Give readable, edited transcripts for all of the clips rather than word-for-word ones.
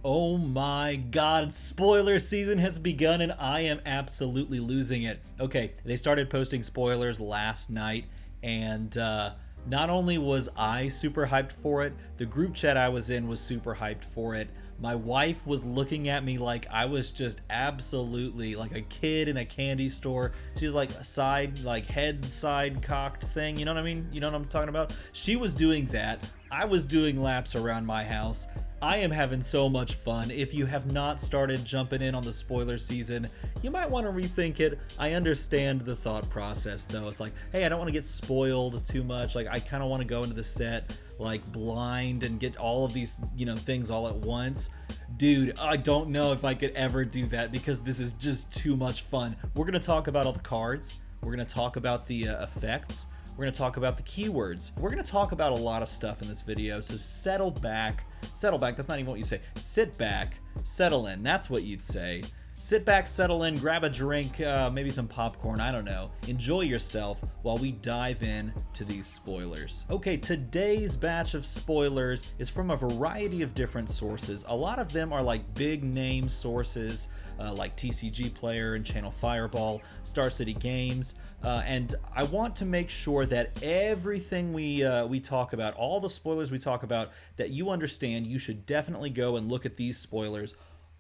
Oh my god, spoiler season has begun and I am absolutely losing it. Okay, they started posting spoilers last night, and not only was I super hyped for it, the group chat I was in was super hyped for it. My wife was looking at me like I was just absolutely like a kid in a candy store. She was like a side, like head side cocked thing. You know what I mean? You know what I'm talking about? She was doing that. I was doing laps around my house. I am having so much fun. If you have not started jumping in on the spoiler season, you might want to rethink it. I understand the thought process though. It's like, hey, I don't want to get spoiled too much. Like, I kind of want to go into the set like blind and get all of these, things all at once. Dude, I don't know if I could ever do that because this is just too much fun. We're going to talk about all the cards. We're going to talk about the effects. We're going to talk about the keywords. We're going to talk about a lot of stuff in this video, so settle back, that's not even what you say. Sit back, settle in, that's what you'd say. Sit back, settle in, grab a drink, maybe some popcorn, I don't know. Enjoy yourself while we dive in to these spoilers. Okay, today's batch of spoilers is from a variety of different sources. A lot of them are like big name sources, like TCG Player and Channel Fireball, Star City Games, and I want to make sure that everything we talk about, all the spoilers we talk about, that you understand. You should definitely go and look at these spoilers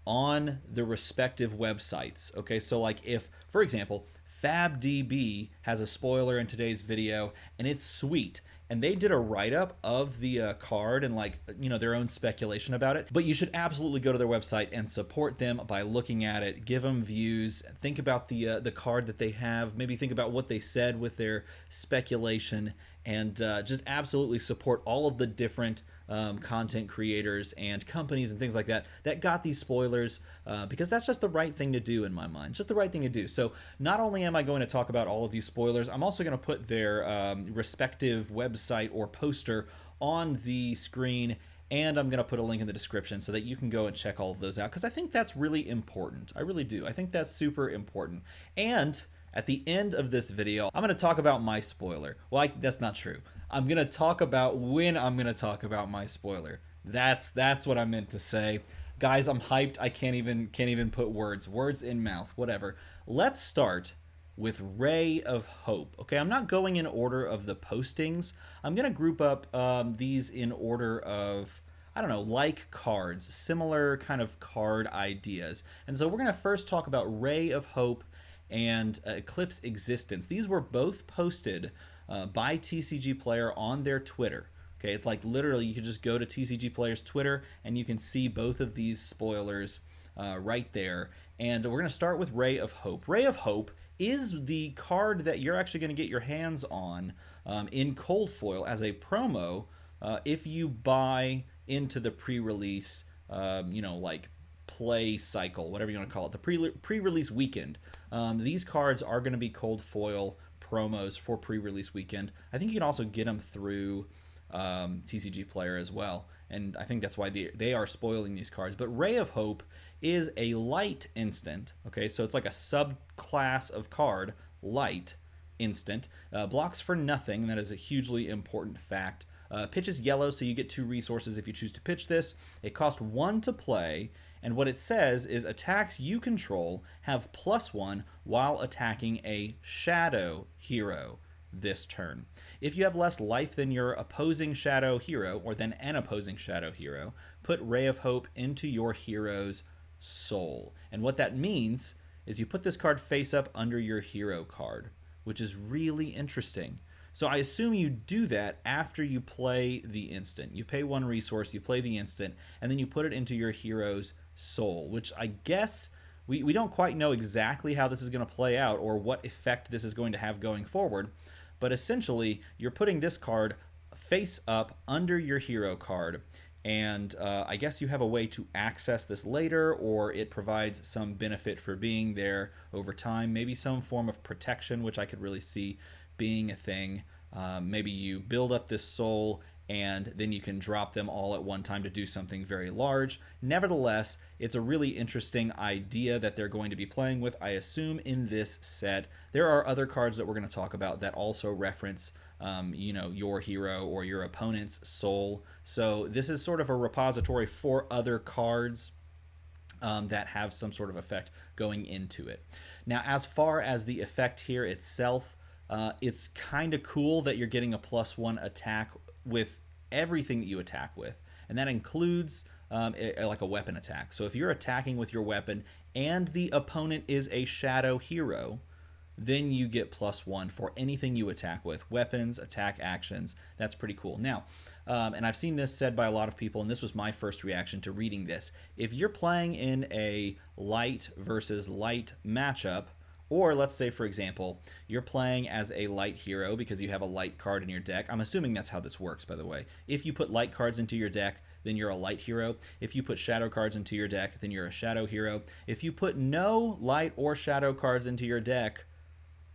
on the respective websites. Okay, so like if, for example, FabDB has a spoiler in today's video and it's sweet, and they did a write-up of the card and their own speculation about it, but you should absolutely go to their website and support them by looking at it, give them views, think about the card that they have, maybe think about what they said with their speculation, and just absolutely support all of the different content creators and companies and things like that that got these spoilers, because that's just the right thing to do in my mind. Just the right thing to do. So not only am I going to talk about all of these spoilers, I'm also going to put their respective website or poster on the screen, and I'm going to put a link in the description so that you can go and check all of those out, because I think that's really important. I really do. I think that's super important. And at the end of this video, I'm going to talk about my spoiler. Well, that's not true. I'm going to talk about when I'm going to talk about my spoiler. That's what I meant to say. Guys, I'm hyped. I can't even put words in mouth, whatever. Let's start with Ray of Hope. Okay, I'm not going in order of the postings. I'm going to group up these in order of, I don't know, like cards, similar kind of card ideas. And so we're going to first talk about Ray of Hope and Eclipse Existence. These were both posted by TCG Player on their Twitter. Okay, it's like literally you can just go to TCG Player's Twitter and you can see both of these spoilers right there. And we're going to start with Ray of Hope. Ray of Hope is the card that you're actually going to get your hands on in cold foil as a promo if you buy into the pre-release, like play cycle, whatever you want to call it, the pre-release weekend. These cards are going to be cold foil promos for pre-release weekend. I think you can also get them through TCG Player as well, and I think that's why they are spoiling these cards. But Ray of Hope is a light instant. Okay, so it's like a subclass of card, light instant, blocks for nothing, and that is a hugely important fact. Pitches yellow, so you get 2 resources if you choose to pitch this. It costs 1 to play, and what it says is attacks you control have +1 while attacking a shadow hero this turn. If you have less life than your opposing shadow hero, or than an opposing shadow hero, put Ray of Hope into your hero's soul. And what that means is you put this card face up under your hero card, which is really interesting. So I assume you do that after you play the instant. You pay 1 resource, you play the instant, and then you put it into your hero's soul, which I guess we don't quite know exactly how this is going to play out or what effect this is going to have going forward. But essentially, you're putting this card face up under your hero card, and I guess you have a way to access this later, or it provides some benefit for being there over time, maybe some form of protection, which I could really see being a thing. Maybe you build up this soul and then you can drop them all at one time to do something very large. Nevertheless, it's a really interesting idea that they're going to be playing with, I assume, in this set. There are other cards that we're going to talk about that also reference your hero or your opponent's soul. So this is sort of a repository for other cards that have some sort of effect going into it. Now, as far as the effect here itself, it's kind of cool that you're getting a +1 attack with everything that you attack with, and that includes like a weapon attack. So if you're attacking with your weapon and the opponent is a shadow hero, then you get +1 for anything you attack with. Weapons, attack actions. That's pretty cool. Now, and I've seen this said by a lot of people, and this was my first reaction to reading this. If you're playing in a light versus light matchup, or let's say, for example, you're playing as a light hero because you have a light card in your deck. I'm assuming that's how this works, by the way. If you put light cards into your deck, then you're a light hero. If you put shadow cards into your deck, then you're a shadow hero. If you put no light or shadow cards into your deck,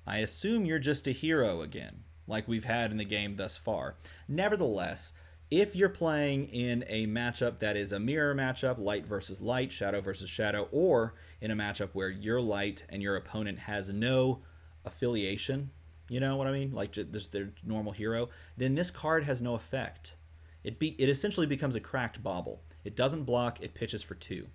I assume you're just a hero again, like we've had in the game thus far. Nevertheless, if you're playing in a matchup that is a mirror matchup, light versus light, shadow versus shadow, or in a matchup where you're light and your opponent has no affiliation, you know what I mean? Like just their normal hero, then this card has no effect. It essentially becomes a cracked bauble. It doesn't block, it pitches for 2.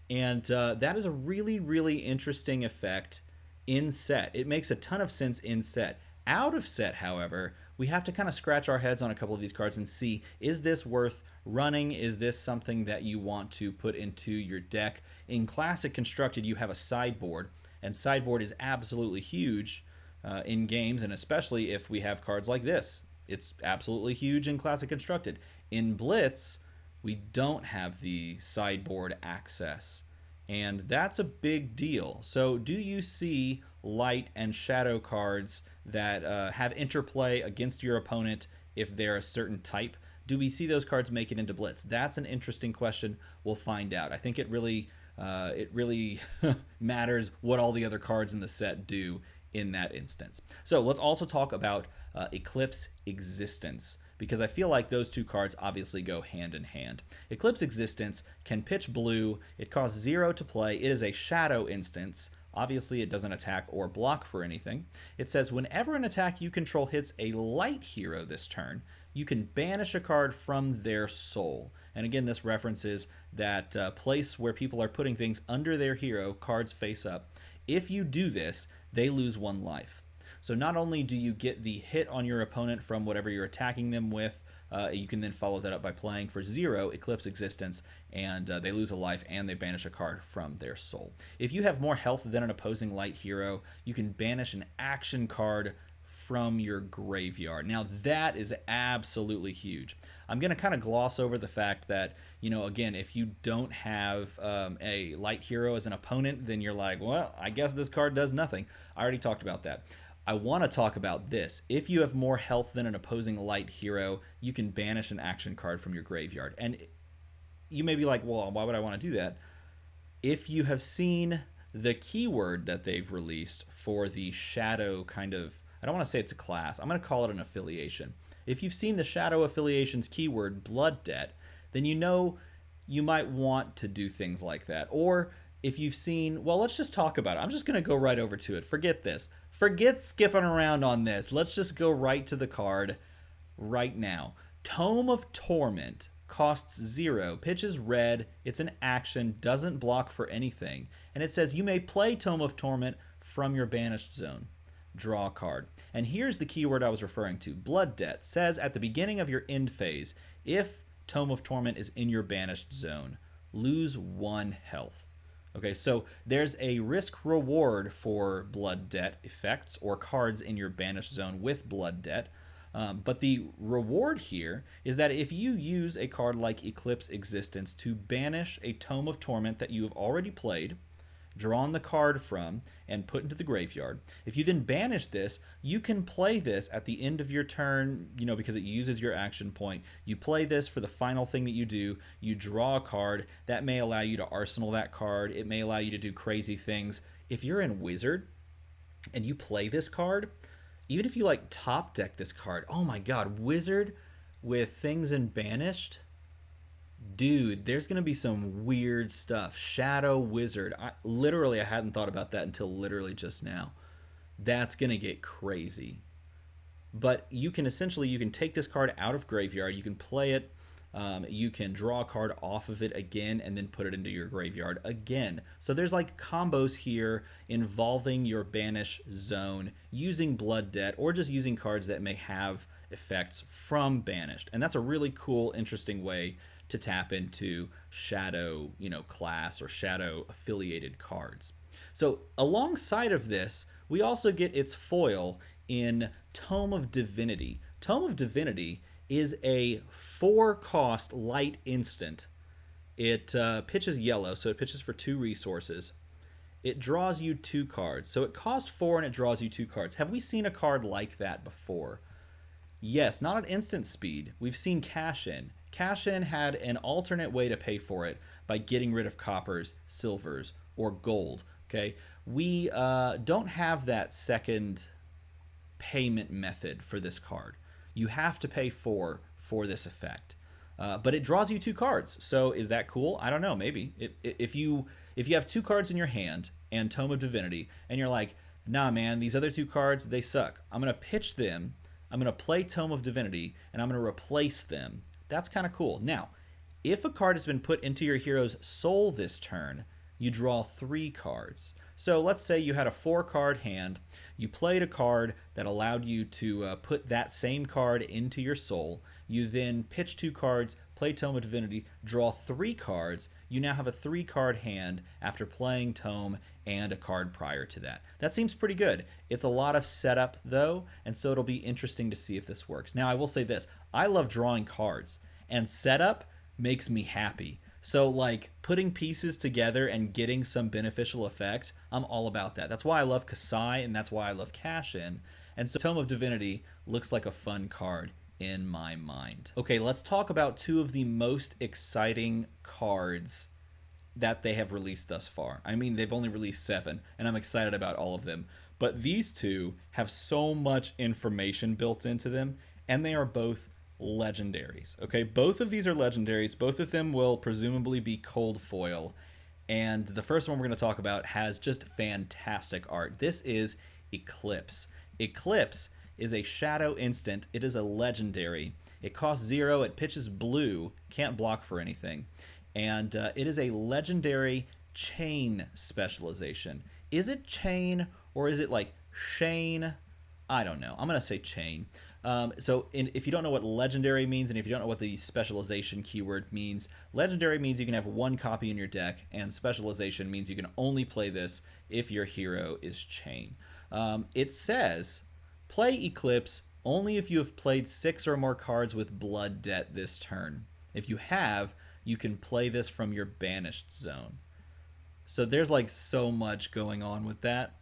And that is a really, really interesting effect in set. It makes a ton of sense in set. Out of set, however, we have to kind of scratch our heads on a couple of these cards and see, is this worth running? Is this something that you want to put into your deck? In Classic Constructed, you have a sideboard, and sideboard is absolutely huge in games, and especially if we have cards like this. It's absolutely huge in Classic Constructed. In Blitz, we don't have the sideboard access, and that's a big deal. So do you see light and shadow cards that have interplay against your opponent if they're a certain type? Do we see those cards make it into Blitz? That's an interesting question. We'll find out. I think it really matters what all the other cards in the set do in that instance. So let's also talk about Eclipse Existence, because I feel like those two cards obviously go hand in hand. Eclipse Existence can pitch blue. It costs 0 to play. It is a shadow instance. Obviously, it doesn't attack or block for anything. It says, whenever an attack you control hits a light hero this turn, you can banish a card from their soul. And again, this references that place where people are putting things under their hero, cards face up. If you do this, they lose 1 life. So not only do you get the hit on your opponent from whatever you're attacking them with, you can then follow that up by playing for 0 Eclipse Existence, and they lose a life and they banish a card from their soul. If you have more health than an opposing light hero, you can banish an action card from your graveyard. Now that is absolutely huge. I'm going to kind of gloss over the fact that, again, if you don't have a light hero as an opponent, then you're like, well, I guess this card does nothing. I already talked about that. I want to talk about this. If you have more health than an opposing light hero, you can banish an action card from your graveyard. And you may be like, well, why would I want to do that? If you have seen the keyword that they've released for the shadow kind of, I don't want to say it's a class, I'm going to call it an affiliation. If you've seen the shadow affiliations keyword, Blood Debt, then you know you might want to do things like that. Or if you've seen, well, let's just talk about it. I'm just going to go right over to it. Forget this. Forget skipping around on this. Let's just go right to the card right now. Tome of Torment costs 0, pitches red, it's an action, doesn't block for anything. And it says you may play Tome of Torment from your banished zone. Draw a card. And here's the keyword I was referring to. Blood Debt says at the beginning of your end phase, if Tome of Torment is in your banished zone, lose 1 health. Okay, so there's a risk reward for Blood Debt effects or cards in your banished zone with Blood Debt. But the reward here is that if you use a card like Eclipse Existence to banish a Tome of Torment that you have already played, drawn the card from, and put into the graveyard. If you then banish this, you can play this at the end of your turn, because it uses your action point. You play this for the final thing that you do. You draw a card. That may allow you to arsenal that card. It may allow you to do crazy things. If you're in Wizard and you play this card, even if you top deck this card, oh my god, Wizard with things in banished, dude, there's going to be some weird stuff. Shadow Wizard. I hadn't thought about that until literally just now. That's going to get crazy. but you can essentially, you can take this card out of graveyard, you can play it, you can draw a card off of it again and then put it into your graveyard again. So there's like combos here involving your banish zone, using Blood Debt, or just using cards that may have effects from banished. And that's a really cool, interesting way to tap into shadow, class or shadow affiliated cards. So alongside of this, we also get its foil in Tome of Divinity. Tome of Divinity is a 4-cost light instant. It pitches yellow, so it pitches for 2 resources. It draws you 2 cards. So it costs 4 and it draws you 2 cards. Have we seen a card like that before? Yes, not at instant speed. We've seen Cash In. Cash In had an alternate way to pay for it by getting rid of coppers, silvers, or gold. Okay, we don't have that second payment method for this card. You have to pay 4 for this effect, but it draws you 2 cards. So is that cool? I don't know. Maybe if you have 2 cards in your hand and Tome of Divinity, and you're like, nah, man, these other 2 cards, they suck. I'm gonna pitch them. I'm gonna play Tome of Divinity, and I'm gonna replace them. That's kind of cool. Now, if a card has been put into your hero's soul this turn, you draw 3 cards. So let's say you had a 4-card hand, you played a card that allowed you to put that same card into your soul, you then pitch 2 cards, play Tome of Divinity, draw 3 cards, you now have a 3-card hand after playing Tome and a card prior to that. That seems pretty good. It's a lot of setup though, and so it'll be interesting to see if this works. Now I will say this, I love drawing cards, and setup makes me happy. So like putting pieces together and getting some beneficial effect, I'm all about that. That's why I love Kasai, and that's why I love Cash In. And so Tome of Divinity looks like a fun card in my mind. Okay, let's talk about 2 of the most exciting cards that they have released thus far. I mean, they've only released 7, and I'm excited about all of them. But these 2 have so much information built into them, and they are both legendaries. Okay, both of these are legendaries. Both of them will presumably be cold foil. And the first one we're going to talk about has just fantastic art. This is Eclipse. Eclipse is a shadow instant. It is a legendary. It costs 0. It pitches blue. Can't block for anything. And it is a legendary chain specialization. Is it chain or is it like Shane? I don't know. I'm going to say chain. If you don't know what legendary means, and if you don't know what the specialization keyword means, legendary means you can have 1 copy in your deck, and specialization means you can only play this if your hero is chain. It says, play Eclipse only if you have played 6 or more cards with Blood Debt this turn. If you have, you can play this from your banished zone. So there's like so much going on with that.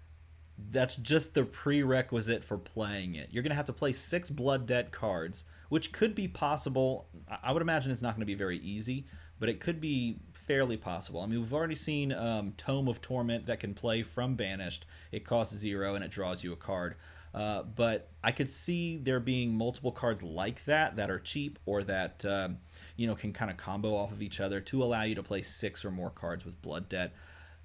That's just the prerequisite for playing it. You're going to have to play 6 Blood Debt cards, which could be possible. I would imagine it's not going to be very easy, but it could be fairly possible. I mean, we've already seen Tome of Torment that can play from banished. It costs 0 and it draws you a card. But I could see there being multiple cards like that that are cheap or that can kind of combo off of each other to allow you to play 6 or more cards with Blood Debt.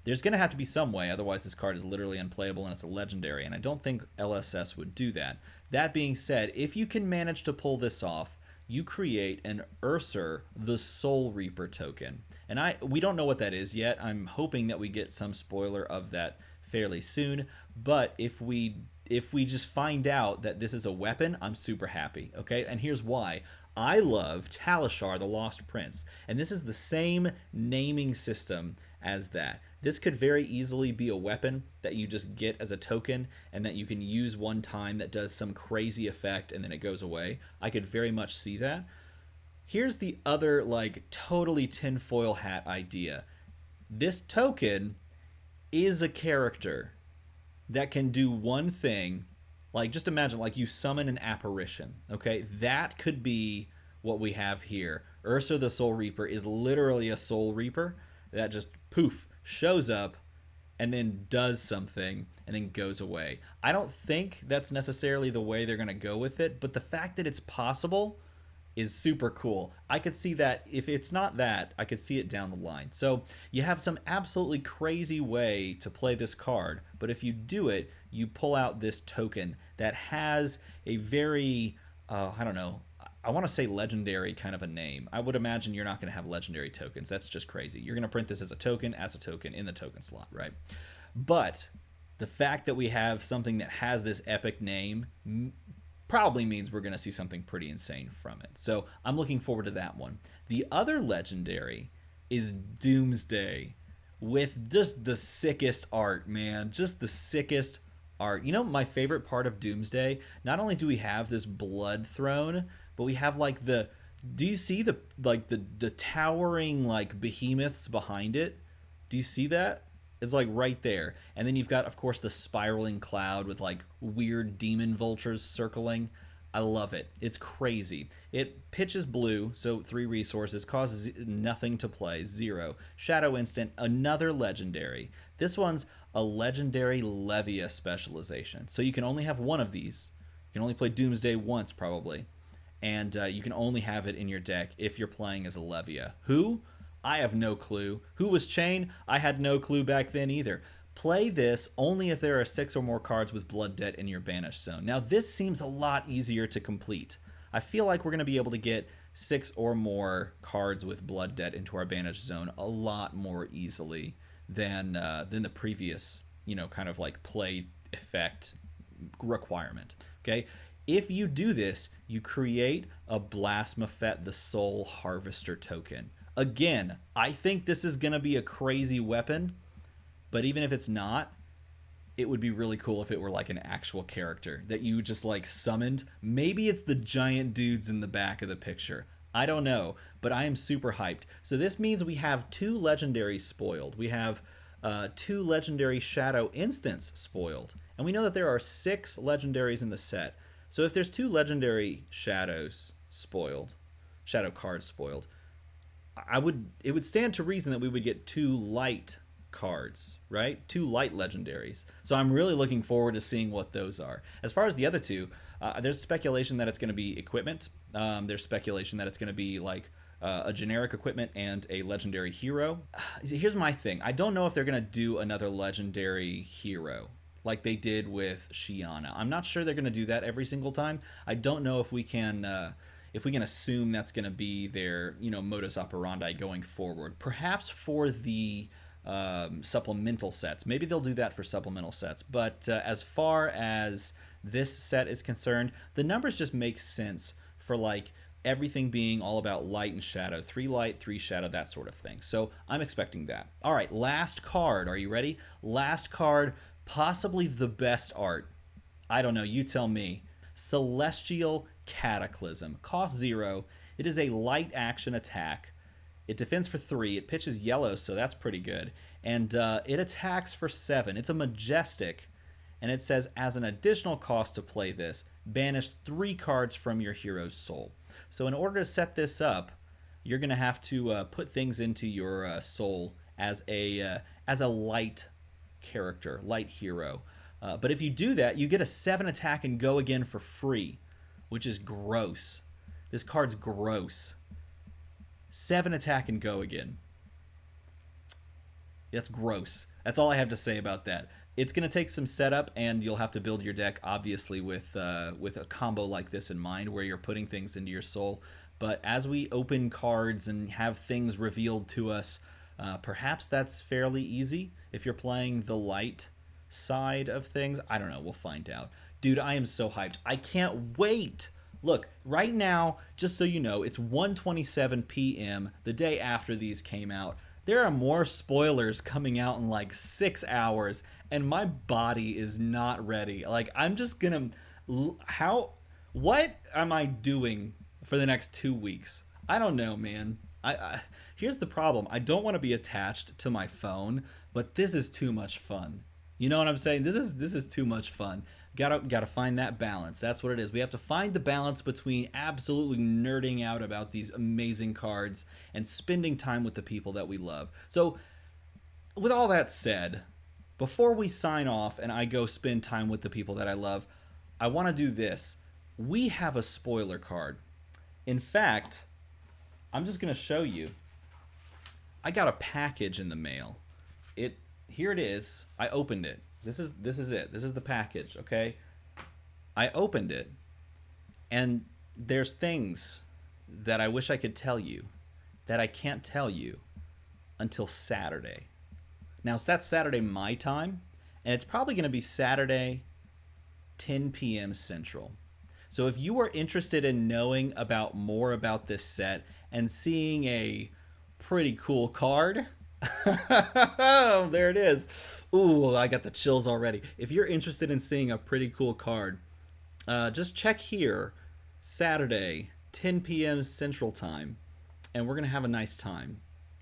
There's going to have to be some way, otherwise this card is literally unplayable and it's a legendary, and I don't think LSS would do that. That being said, if you can manage to pull this off, you create an Ursur the Soul Reaper token. And we don't know what that is yet. I'm hoping that we get some spoiler of that fairly soon, but if we just find out that this is a weapon, I'm super happy, okay? And here's why. I love Talishar the Lost Prince, and this is the same naming system as that. This could very easily be a weapon that you just get as a token and that you can use one time that does some crazy effect and then it goes away. I could very much see that. Here's the other like totally tinfoil hat idea. This token is a character that can do one thing. Like just imagine like you summon an apparition, okay? That could be what we have here. Ursur the Soul Reaper is literally a Soul Reaper that just poof shows up and then does something and then goes away. I don't think that's necessarily the way they're going to go with it, but the fact that it's possible is super cool. I could see that. If it's not that, I could see it down the line. So you have some absolutely crazy way to play this card, but if you do it, you pull out this token that has a very, I don't know, I want to say legendary kind of a name. I would imagine you're not going to have legendary tokens. That's just crazy. You're going to print this as a token in the token slot, right? But the fact that we have something that has this epic name probably means we're going to see something pretty insane from it. So I'm looking forward to that one. The other legendary is Doomsday, with just the sickest art, man. Just the sickest art. You know, my favorite part of Doomsday, not only do we have this blood throne, but we have like the, do you see the the towering like behemoths behind it? Do you see that? It's like right there. And then you've got, of course, the spiraling cloud with like weird demon vultures circling. I love it. It's crazy. It pitches blue, so 3 resources, causes nothing to play, 0. Shadow instant, another legendary. This one's a legendary Levia specialization. So you can only have one of these. You can only play Doomsday once, probably. And you can only have it in your deck if you're playing as a Levia. Who? I have no clue. Who was Chain? I had no clue back then either. Play this only if there are 6 or more cards with Blood Debt in your banished zone. Now this seems a lot easier to complete. I feel like we're going to be able to get 6 or more cards with Blood Debt into our banished zone a lot more easily than the previous, you know, kind of like play effect requirement. Okay? If you do this, you create a Blasmaphet the Soul Harvester token. Again, I think this is going to be a crazy weapon, but even if it's not, it would be really cool if it were like an actual character that you just like summoned. Maybe it's the giant dudes in the back of the picture. I don't know, but I am super hyped. So this means we have 2 legendaries spoiled. We have 2 legendary shadow instants spoiled. And we know that there are 6 legendaries in the set. So if there's 2 legendary shadows spoiled, shadow cards spoiled, it would stand to reason that we would get 2 light cards, right? 2 light legendaries. So I'm really looking forward to seeing what those are. As far as the other 2, there's speculation that it's going to be equipment. There's speculation that it's going to be like a generic equipment and a legendary hero. Here's my thing. I don't know if they're going to do another legendary hero like they did with Shiana. I'm not sure they're going to do that every single time. I don't know if we can assume that's going to be their, you know, modus operandi going forward. Perhaps for the supplemental sets. Maybe they'll do that for supplemental sets. But as far as this set is concerned, the numbers just make sense for like everything being all about light and shadow. 3 light, 3 shadow, that sort of thing. So I'm expecting that. All right, last card. Are you ready? Last card, possibly the best art. I don't know, you tell me. Celestial Cataclysm. Cost 0. It is a light action attack. It defends for 3. It pitches yellow, so that's pretty good. And it attacks for 7. It's a majestic. And it says, as an additional cost to play this, banish 3 cards from your hero's soul. So in order to set this up, you're going to have to put things into your soul as a light character, light hero. But if you do that, you get a 7 attack and go again for free, which is gross. This card's gross. 7 attack and go again. That's gross. That's all I have to say about that. It's going to take some setup, and you'll have to build your deck, obviously, with a combo like this in mind, where you're putting things into your soul. But as we open cards and have things revealed to us, perhaps that's fairly easy if you're playing the light side of things. I don't know. We'll find out. Dude, I am so hyped. I can't wait. Look, right now, just so you know, it's 1:27 p.m. the day after these came out. There are more spoilers coming out in like 6 hours, and my body is not ready. Like, I'm just gonna... What am I doing for the next 2 weeks? I don't know, man. Here's the problem. I don't want to be attached to my phone, but this is too much fun. You know what I'm saying? This is too much fun. Gotta find that balance. That's what it is. We have to find the balance between absolutely nerding out about these amazing cards and spending time with the people that we love. So, with all that said, before we sign off and I go spend time with the people that I love, I want to do this. We have a spoiler card. In fact, I'm just going to show you. I got a package in the mail. Here it is. I opened it. This is it. This is the package, okay? I opened it, and there's things that I wish I could tell you that I can't tell you until Saturday. Now, so that's Saturday my time, and it's probably going to be Saturday 10 p.m. Central. So if you are interested in knowing more about this set and seeing a pretty cool card, oh, there it is. Ooh, I got the chills already. If you're interested in seeing a pretty cool card, just check here, Saturday, 10 p.m. Central Time, and we're going to have a nice time.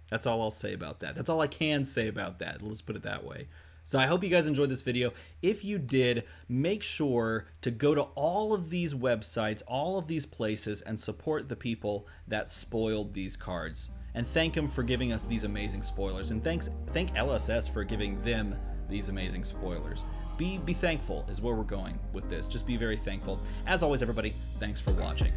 That's all I'll say about that. That's all I can say about that. Let's put it that way. So I hope you guys enjoyed this video. If you did, make sure to go to all of these websites, all of these places, and support the people that spoiled these cards. And thank them for giving us these amazing spoilers. And thank LSS for giving them these amazing spoilers. Be thankful is where we're going with this. Just be very thankful. As always, everybody, thanks for watching.